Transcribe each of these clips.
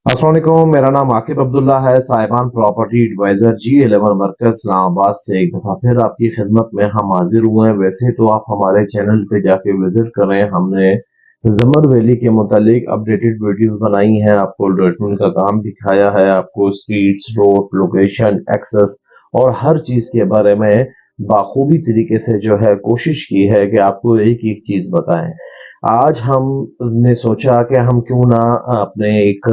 अस्सलाम वालेकुम, मेरा नाम आकिब अब्दुल्ला है। साहिबान प्रॉपर्टी एडवाइजर G11 मरकज इस्लामाबाद से एक दफा फिर आपकी खिदमत में हम हाजिर हुए हैं। वैसे तो आप हमारे चैनल पे जाके विजिट करें, हमने जमर वैली के मुतालिक अपडेटेड वीडियोस बनाई हैं, आपको डेवलपमेंट का काम दिखाया है, आपको स्ट्रीट्स, रोड, लोकेशन, एक्सेस और हर चीज के बारे में बाखूबी तरीके से जो है कोशिश की है कि आपको एक एक चीज बताएं। आज हमने सोचा कि हम क्यों ना अपने एक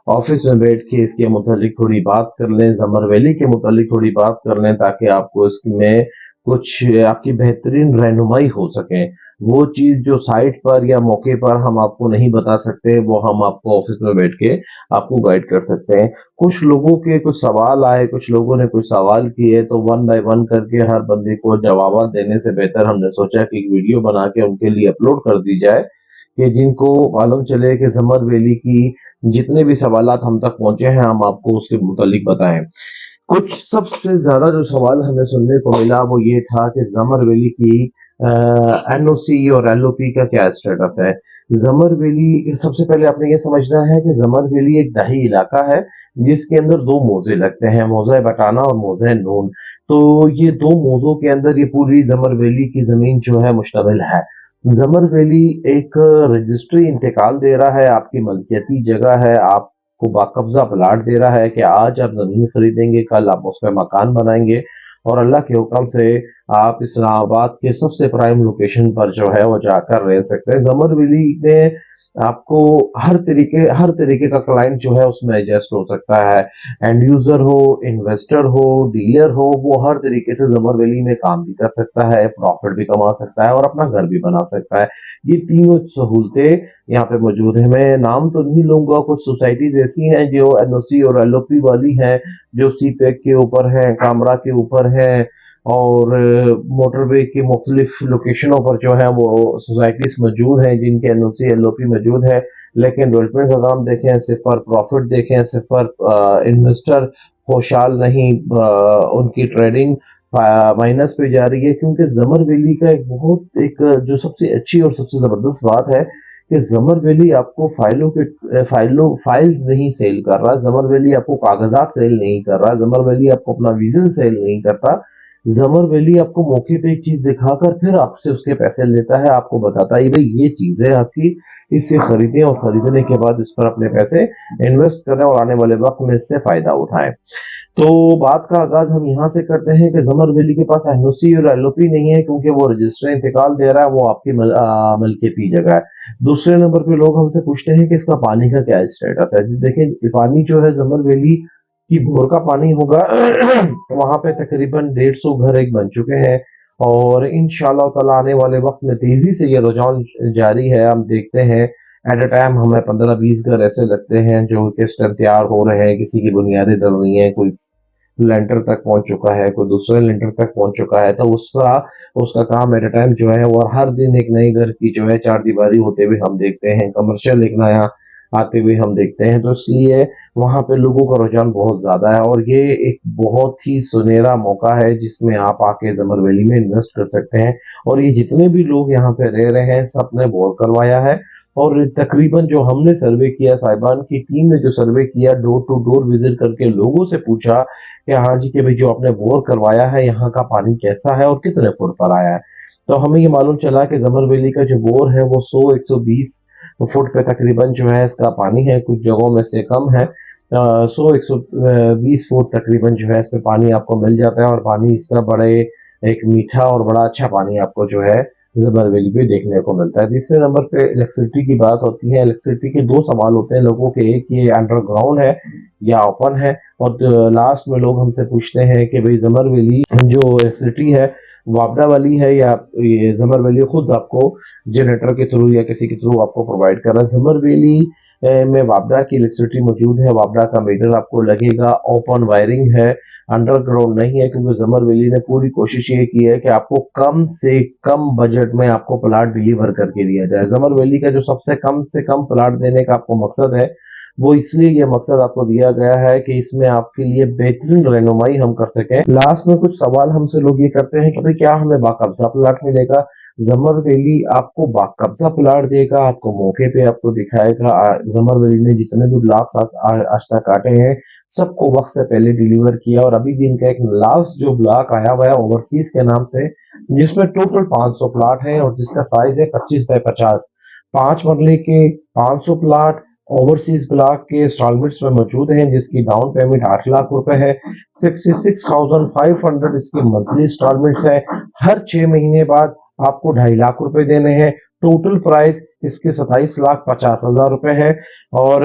ऑफिस में बैठ के इसके मुतालिक थोड़ी बात कर लें, जमर वैली के मुतालिक थोड़ी बात कर लें, ताकि आपको इसमें कुछ आपकी बेहतरीन रहनुमाई हो सके। वो चीज जो साइट पर या मौके पर हम आपको नहीं बता सकते, वो हम आपको ऑफिस में बैठ के आपको गाइड कर सकते हैं। कुछ लोगों के कुछ सवाल आए, कुछ लोगों ने कुछ सवाल किए, तो वन बाय वन करके हर बंदे को जवाब देने से बेहतर हमने सोचा कि एक वीडियो बना के उनके लिए अपलोड कर दी जाए, कि जिनको मालूम चले कि समर वैली की जितने भी सवालात हम तक पहुंचे हैं, हम आपको उसके मुतालिक बताएं। कुछ सबसे ज्यादा जो सवाल हमें सुनने को मिला वो ये था कि जमर वैली की एनओसी और एलओपी का क्या स्टेटस है। जमर वैली, सबसे पहले आपने ये समझना है कि जमर वैली एक दही इलाका है जिसके अंदर दो मौजे लगते हैं, मौजा बटाना और मौजा नून। तो ये दो मौजों के अंदर ये पूरी जमर वैली की जमीन जो है मुश्तमिल है। जमर वैली एक रजिस्ट्री इंतकाल दे रहा है, आपकी मलकियती जगह है, आपको बाकब्जा प्लाट दे रहा है कि आज आप जमीन खरीदेंगे, कल आप उस पर मकान बनाएंगे और अल्लाह के हुक्म से आप इस्लामाबाद के सबसे प्राइम लोकेशन पर जो है वो जाकर रह सकते हैं। जमर वैली में आपको हर तरीके का क्लाइंट जो है उसमें एडजस्ट हो सकता है। एंड यूजर हो, इन्वेस्टर हो, डीलर हो, वो हर तरीके से जमर वैली में काम भी कर सकता है, प्रॉफिट भी कमा सकता है और अपना घर भी बना सकता है। ये तीनों सहूलतें यहाँ पे मौजूद है। मैं नाम तो नहीं लूंगा, कुछ सोसाइटीज ऐसी हैं जो एनओसी और एलओपी वाली हैं, जो सी पैक के ऊपर है, कामरा के ऊपर है और मोटरवे की मुख्तलिफ लोकेशनों पर जो है वो सोसाइटीज मौजूद हैं जिनके एनओसी एलओपी मौजूद है। लेकिन डेवलपमेंट का काम देखें, सिफर प्रॉफिट देखें, सिफर इन्वेस्टर खुशहाल नहीं, उनकी ट्रेडिंग माइनस पे जा रही है। क्योंकि जमर वैली का एक जो सबसे अच्छी और सबसे जबरदस्त बात है कि जमर वैली आपको फाइल्स नहीं सेल कर रहा, जमर वैली आपको कागजात सेल नहीं कर रहा, जमर वैली आपको अपना विजन सेल नहीं करता। जमर वैली आपको मौके पे एक चीज दिखाकर फिर आपसे उसके पैसे लेता है, आपको बताता है भाई ये चीज है आपकी, इससे खरीदें और खरीदने के बाद इस पर अपने पैसे इन्वेस्ट करें और आने वाले वक्त में इससे फायदा उठाएं। तो बात का आगाज हम यहाँ से करते हैं कि जमर वैली के पास एनओसी और एलओपी नहीं है, क्योंकि वो रजिस्टर इंतकाल दे रहा है, वो आपकी मलकियती जगह है। दूसरे नंबर पे लोग हमसे पूछते हैं कि इसका पानी का क्या स्टेटस है। देखिए, पानी जो है जमर वैली की बोर का पानी होगा। वहां पे तकरीबन 150 घर एक बन चुके हैं और इंशाल्लाह ताला आने वाले वक्त में तेजी से ये रुझान जारी है। हम देखते हैं एट अ टाइम हमें 15-20 घर ऐसे लगते हैं जो किस टाइम तैयार हो रहे हैं, किसी की बुनियादें डल रही हैं, कोई लेंटर तक पहुंच चुका है, कोई दूसरे लेंटर तक पहुंच चुका है। तो उसका उसका काम एट अ टाइम जो है, और हर दिन एक नए घर की जो है चार दीवारी होते हुए हम देखते हैं, कमर्शियल एक नया आते हुए हम देखते हैं। तो इसलिए वहां पे लोगों का रुझान बहुत ज्यादा है और ये एक बहुत ही सुनहरा मौका है जिसमें आप आके जमर वैली में इन्वेस्ट कर सकते हैं। और ये जितने भी लोग यहाँ पे रह रहे हैं सबने बोर करवाया है। और तकरीबन जो हमने सर्वे किया, साहिबान की टीम ने जो सर्वे किया, डोर टू डोर विजिट करके लोगों से पूछा कि हाँ जी, कि भाई जो आपने बोर करवाया है यहाँ का पानी कैसा है और कितने फुट पर आया है। तो हमें ये मालूम चला कि जमर वैली का जो बोर है वो 100-120 फुट पे तकरीबन जो है इसका पानी है, कुछ जगहों में से कम है। 100-120 फुट तकरीबन जो है इस पे पानी आपको मिल जाता है और पानी इसका बड़े एक मीठा और बड़ा अच्छा पानी आपको जो है जबर वैली पे देखने को मिलता है। तीसरे नंबर पे इलेक्ट्रिसिटी की बात होती है। इलेक्ट्रिसिटी के दो सवाल होते हैं लोगों के, एक ये अंडरग्राउंड है या ओपन है, और लास्ट में लोग हमसे पूछते हैं कि भाई जमर वैली जो इलेक्ट्रिसिटी है वापडा वाली है या ये जमर वैली खुद आपको जनरेटर के थ्रू या किसी के थ्रू आपको प्रोवाइड कर रहा है। जमर वैली में वापडा की इलेक्ट्रिसिटी मौजूद है, वापडा का मीटर आपको लगेगा, ओपन वायरिंग है, अंडरग्राउंड नहीं है। क्योंकि जमर वैली ने पूरी कोशिश ये की है कि आपको कम से कम बजट में आपको प्लाट डिलीवर करके दिया जाए। जमर वैली का जो सबसे कम से कम प्लाट देने का आपको मकसद है, वो इसलिए ये मकसद आपको दिया गया है कि इसमें आपके लिए बेहतरीन रहनुमाई हम कर सकें। लास्ट में कुछ सवाल हमसे लोग ये करते हैं कि भाई क्या हमें बाकायदा प्लाट मिलेगा। जमर वैली आपको बाकब्जा प्लाट देगा, आपको मौके पे आपको दिखाएगा। जमर वैली ने जितने भी ब्लॉक्स आज तक काटे हैं सबको वक्त से पहले डिलीवर किया, और अभी भी इनका एक लास्ट जो ब्लॉक आया हुआ है ओवरसीज के नाम से, जिसमें टोटल 500 प्लाट है और जिसका साइज है 25 बाय 50। 5 मरले के 500 प्लाट ओवरसीज ब्लॉक के इंस्टॉलमेंट्स में मौजूद हैं, जिसकी डाउन पेमेंट 8 लाख रुपए है। 66,500 इसकी मंथली इंस्टॉलमेंट्स है। हर 6 महीने बाद आपको 2.5 लाख रुपए देने हैं। टोटल प्राइस इसके 27,50,000 रुपए है। और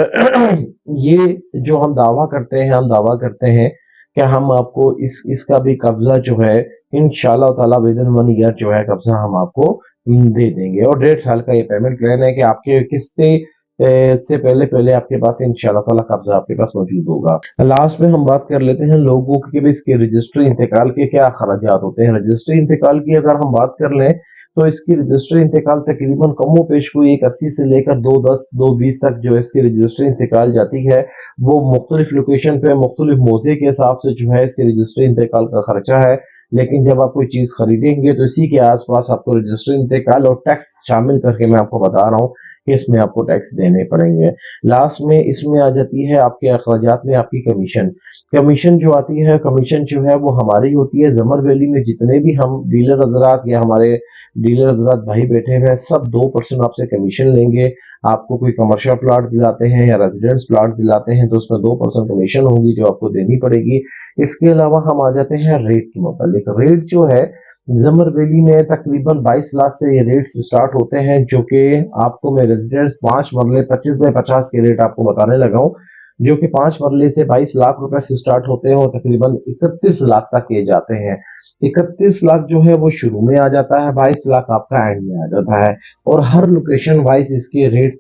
ये जो हम दावा करते हैं कि हम आपको इसका भी कब्जा जो है इंशाल्लाह ताला विद इन 1 ईयर जो है कब्जा हम आपको दे देंगे। और 1.5 साल का ये पेमेंट प्लान है कि आपके किस्तें से पहले पहले आपके पास इंशाल्लाह ताला कब्जा आपके पास मौजूद होगा। लास्ट में हम बात कर लेते हैं लोगों के भी इसके रजिस्ट्री इंतकाल के क्या खर्चात होते हैं। रजिस्ट्री इंतकाल की अगर हम बात कर लें तो इसकी रजिस्ट्री इंतकाल तकरीबन कमो पेश कोई 180 से लेकर 210 220 तक जो इसकी रजिस्ट्री इंतकाल जाती है, वो मुख्तलिफ लोकेशन पे मुख्तलिफ मौजे के हिसाब से जो है इसकी रजिस्ट्री इंतकाल का खर्चा है। लेकिन जब आप कोई चीज खरीदेंगे तो इसी के आसपास आपको रजिस्ट्री इंतकाल और टैक्स शामिल करके मैं आपको बता रहा हूँ कि इसमें आपको टैक्स देने पड़ेंगे। लास्ट में इसमें आ जाती है आपके अखराजात में आपकी कमीशन। कमीशन जो आती है, कमीशन जो है वो हमारी होती है। जमर वैली में जितने भी हम डीलर हजरात या हमारे डीलर हजरात भाई बैठे हुए हैं, सब 2% आपसे कमीशन लेंगे। आपको कोई कमर्शियल प्लाट दिलाते हैं या रेजिडेंस प्लाट दिलाते हैं तो उसमें 2% कमीशन होगी जो आपको देनी पड़ेगी। इसके अलावा हम आ जाते हैं रेट के मुतालिक। रेट जो है जमर वैली में तकरीबन 22 लाख से ये रेट्स स्टार्ट होते हैं, जो कि आपको मैं रेजिडेंस 5 मरले 25 बाय 50 के रेट आपको बताने लगा हूँ, जो कि 5 मरले से 22 लाख रुपए से स्टार्ट होते हैं और तकरीबन 31 लाख तक किए जाते हैं। 31 लाख जो है वो शुरू में आ जाता है, 22 लाख आपका एंड में आ जाता है। और हर लोकेशन वाइज इसके रेट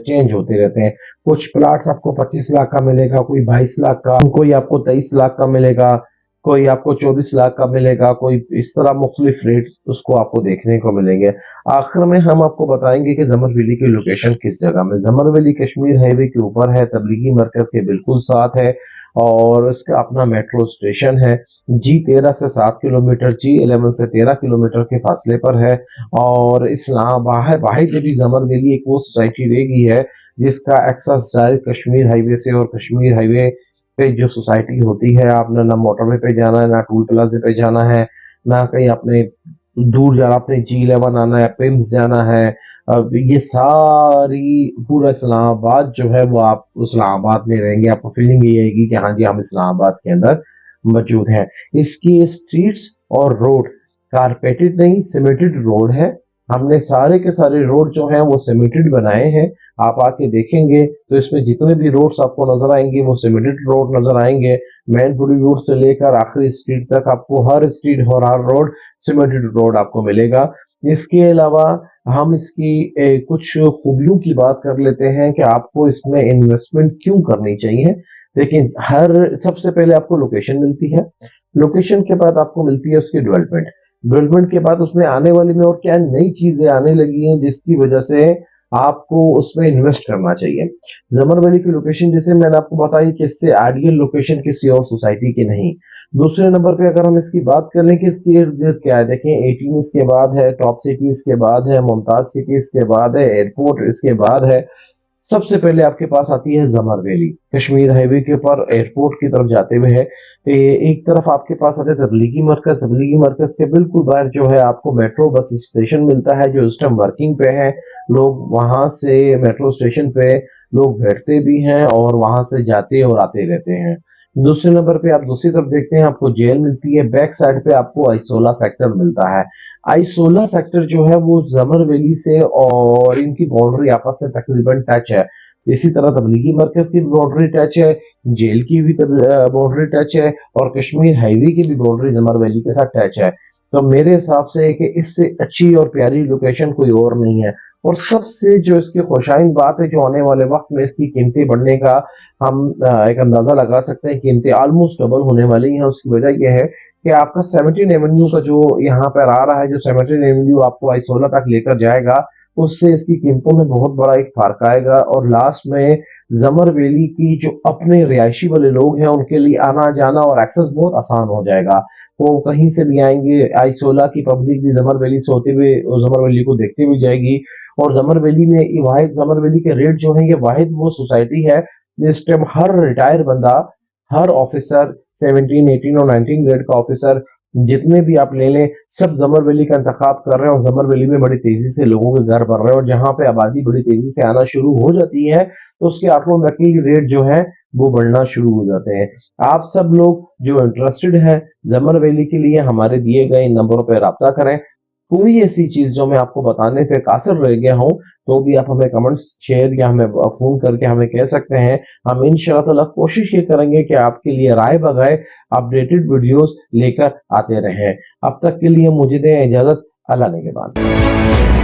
चेंज होते रहते हैं। कुछ प्लाट्स आपको 25 लाख का मिलेगा, कोई 22 लाख का, कोई आपको 23 लाख का मिलेगा, कोई आपको 24 लाख का मिलेगा, कोई इस तरह मुख्तलिफ रेट उसको आपको देखने को मिलेंगे। आखिर में हम आपको बताएंगे कि जमर वैली की लोकेशन किस जगह में। जमर वैली कश्मीर हाईवे के ऊपर है, तबलीगी मरकज के बिल्कुल साथ है, और इसका अपना मेट्रो स्टेशन है। G13 से 7 किलोमीटर, G11 से 13 किलोमीटर के फासले पर है। और इस्लामाबाद वाहिद भी जमर वैली एक वो सोसाइटी रह गई है जिसका एक्सेस डायरेक्ट कश्मीर हाईवे से, और कश्मीर हाईवे पे जो सोसाइटी होती है, आपने ना मोटरवे पे जाना है, ना टूल प्लाजे पे जाना है, ना कहीं आपने दूर जाना, आपने G11 आना है, पिम्स जाना है। अब ये सारी पूरा इस्लामाबाद जो है वो आप इस्लामाबाद में रहेंगे, आपको फीलिंग ये आएगी कि हाँ जी हम इस्लामाबाद के अंदर मौजूद हैं। इसकी स्ट्रीट्स और रोड कारपेटेड नहीं सीमेंटेड रोड है। हमने सारे के सारे रोड जो हैं वो सीमेंटेड बनाए हैं। आप आके देखेंगे तो इसमें जितने भी रोड्स आपको नजर आएंगे वो सीमेंटेड रोड नजर आएंगे। मेन बुरी रोड से लेकर आखिरी स्ट्रीट तक आपको हर स्ट्रीट और हर रोड सीमेंटेड रोड आपको मिलेगा। इसके अलावा हम इसकी कुछ खूबियों की बात कर लेते हैं कि आपको इसमें इन्वेस्टमेंट क्यों करनी चाहिए। लेकिन हर सबसे पहले आपको लोकेशन मिलती है, लोकेशन के बाद आपको मिलती है उसकी डेवलपमेंट, डेवलपमेंट के बाद उसमें आने वाले में और क्या नई चीजें आने लगी हैं जिसकी वजह से आपको उसमें इन्वेस्ट करना चाहिए। जमर वैली की लोकेशन जैसे मैंने आपको बताई कि इससे आइडियल लोकेशन किसी और सोसाइटी की नहीं। दूसरे नंबर पे अगर हम इसकी बात कर लें कि इसकी इर्द गिर्द क्या है, देखें 18 इसके बाद है, टॉप सिटी इसके बाद है, मुमताज सिटी इसके बाद है, एयरपोर्ट इसके बाद है। सबसे पहले आपके पास आती है जमर वैली, कश्मीर हाईवे के ऊपर एयरपोर्ट की तरफ जाते हुए है। एक तरफ आपके पास आता है तबलीगी मरकज, तबलीगी मरकज के बिल्कुल बाहर जो है आपको मेट्रो बस स्टेशन मिलता है जो इस टाइम वर्किंग पे है। लोग वहां से मेट्रो स्टेशन पे लोग बैठते भी हैं और वहां से जाते और आते रहते हैं। दूसरे नंबर पे आप दूसरी तरफ देखते हैं आपको जेल मिलती है, बैक साइड पे आपको आई-16 सेक्टर मिलता है। आई-16 सेक्टर जो है वो जमर वैली से और इनकी बाउंड्री आपस में तकरीबन टच है। इसी तरह तबलीगी मरकज की भी बाउंड्री टच है, जेल की भी बाउंड्री टच है, और कश्मीर हाईवे की भी बाउंड्री जमर वैली के साथ टच है। तो मेरे हिसाब से कि इससे अच्छी और प्यारी लोकेशन कोई और नहीं है। और सबसे जो इसकी खुशाइन बात है, जो आने वाले वक्त में इसकी कीमतें बढ़ने का हम एक अंदाजा लगा सकते हैं, कीमतें ऑलमोस्ट डबल होने वाली हैं। उसकी वजह यह है कि आपका 17 एवेन्यू का जो यहाँ पर आ रहा है, जो 17 एवेन्यू आपको आई-16 तक लेकर जाएगा, उससे इसकी कीमतों में बहुत बड़ा एक फर्क आएगा। और लास्ट में जमर वैली की जो अपने रिहायशी वाले लोग हैं उनके लिए आना जाना और एक्सेस बहुत आसान हो जाएगा। वो कहीं से भी आएंगे, आई-16 की पब्लिक भी जमर वैली से होते हुए जमर वैली को देखते हुए जाएगी। और जमर वैली में वाहिद जमर वैली के रेट जो है, ये वाहिद वो सोसाइटी है जिस टाइम हर रिटायर बंदा, हर ऑफिसर 17, 18 और 19 ग्रेड का ऑफिसर जितने भी आप ले लें, सब जमर वैली का इंतखाब कर रहे हैं और जमर वैली में बड़ी तेजी से लोगों के घर बन रहे हैं और जहां पे आबादी बड़ी तेजी से आना शुरू हो जाती है तो उसके ऑटोमेटिकली रेट जो है वो बढ़ना शुरू हो जाते हैं। आप सब लोग जो इंटरेस्टेड है जमर वैली के लिए हमारे दिए गए इन नंबरों पर राब्ता करें। कोई ऐसी चीज जो मैं आपको बताने पे कासिर रह गया हूं तो भी आप हमें कमेंट्स शेयर या हमें फोन करके हमें कह सकते हैं। हम इंशाअल्लाह ताला कोशिश ये करेंगे कि आपके लिए राय बगैर अपडेटेड वीडियोस लेकर आते रहें। अब तक के लिए मुझे दें इजाजत। अल्लाह ने के बाद।